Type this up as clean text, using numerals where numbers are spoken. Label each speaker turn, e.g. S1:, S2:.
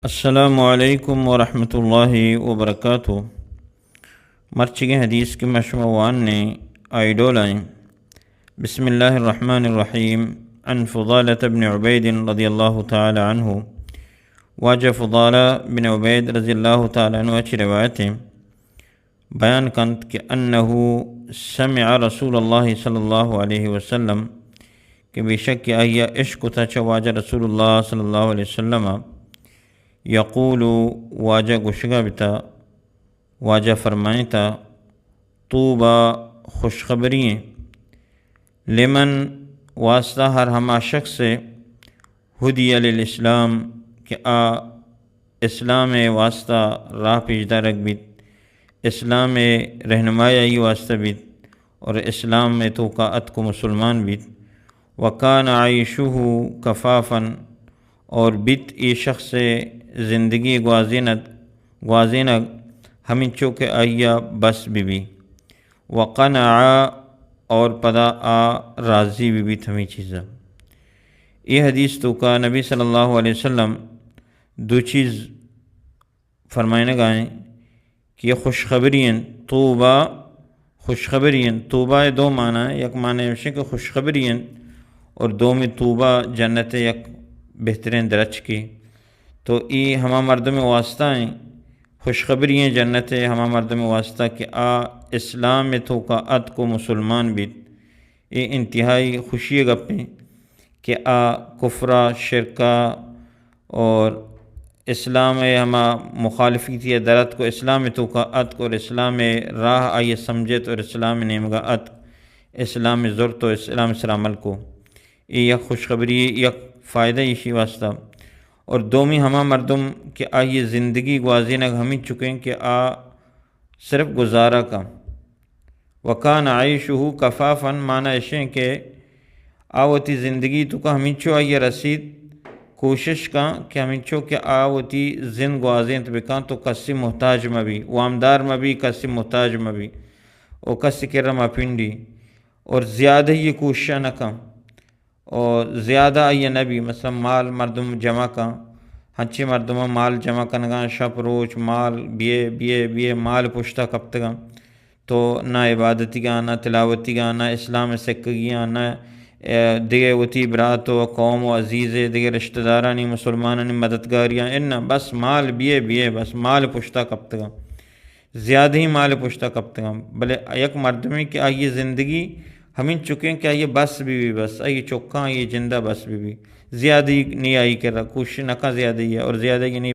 S1: السلام علیکم ورحمۃ اللہ وبرکاتہ۔ مرچگی حدیث کے مشموعان نے آئیڈولائیں۔ بسم اللہ الرحمن الرحیم۔ عن فضالة بن عبید رضی اللہ تعالی عنہ، واجہ فضالہ بن عبید رضی اللہ تعالی عنہ اچھی روایتیں بیان کنت کہ انہو سمع رسول اللہ صلی اللہ علیہ وسلم کہ بے شک آئیا عشق تھا واجہ رسول اللہ صلی اللہ علیہ وسلم یقول واجہ گشگا بتا واجہ فرمائیں تا طوبا خوشخبرییں لمن واسطہ ہر ہما شخص سے ہدی للاسلام کہ اسلام واسطہ راہ پیچدہ رکھ بیت، اسلام رہنمائی واسطہ بیت اور اسلام میں تو قاعت کو مسلمان بیت، وکان عیشہ کفافاً اور بیت ای شخص سے زندگی گوازینگ ہمیں چوکے آئیا بس بھی وقنع اور پدا راضی بھی ہمیں چیزا۔ یہ حدیث تو کا نبی صلی اللہ علیہ وسلم دو چیز فرمائنے گائیں کہ یہ خوشخبری ہیں طوبہ، خوشخبری ہیں طوبہ دو معنی، یک معنی ہے کہ خوشخبری ہیں اور دو میں طوبہ جنت یک بہترین درج کی، تو ای ہما مردم واسطہ ہیں خوشخبری ہیں جنت ہما مردم واسطہ کہ اسلام میں تو قاعت کو مسلمان بیت۔ یہ انتہائی خوشی گپیں کہ کفرہ شرکہ اور اسلام ہما مخالفیتی درت کو اسلام میں تو قاعت کو اور اسلام راہ آئیے سمجھت اور اسلام نعمت اسلام ضرورت و اسلام سر عمل کو، یہ خوشخبری یک فائدہ اسی واسطہ۔ اور دومی ہما مردم کہ یہ زندگی گوازینگ ہمیں چکیں کہ صرف گزارا کا، وکان عیشہ کفافاً معنی ایشیں کہ آوتی زندگی تو کا ہمیں چو آئیے رسید کوشش کا کہ ہمیں چو کہ آوتی زند گوازین بکاں تو کسی محتاج مبی وامدار مبی کسی محتاج مبی اور کسی کرما پنڈی اور زیادہ یہ کوشش نہ کم اور زیادہ آئیے نبی مثلا مال مردم جمع کا ہنچی مردم مال جمع کنگا شپ روچ مال بیے مال پشتا کپتگا تو نہ عبادتی گا نہ تلاوتی گا نہ اسلام سکگیاں نہ دیگے وتی برات و قوم و عزیز دیگے رشتہ دارانی مسلمانانی مددگاریاں ان بس مال بیے بس مال پشتا کپتگا زیادہ ہی مال پشتا کپتگا بلے یک مردمی کہ آئیے زندگی ہمیں چکیں کہ آئیے بس بھی بس آئیے چکاں آئیے جندہ بس بھی زیادہ نہیں آئی کر رہا کوشش نہ کا زیادہ ہی ہے اور زیادہ ہی نہیں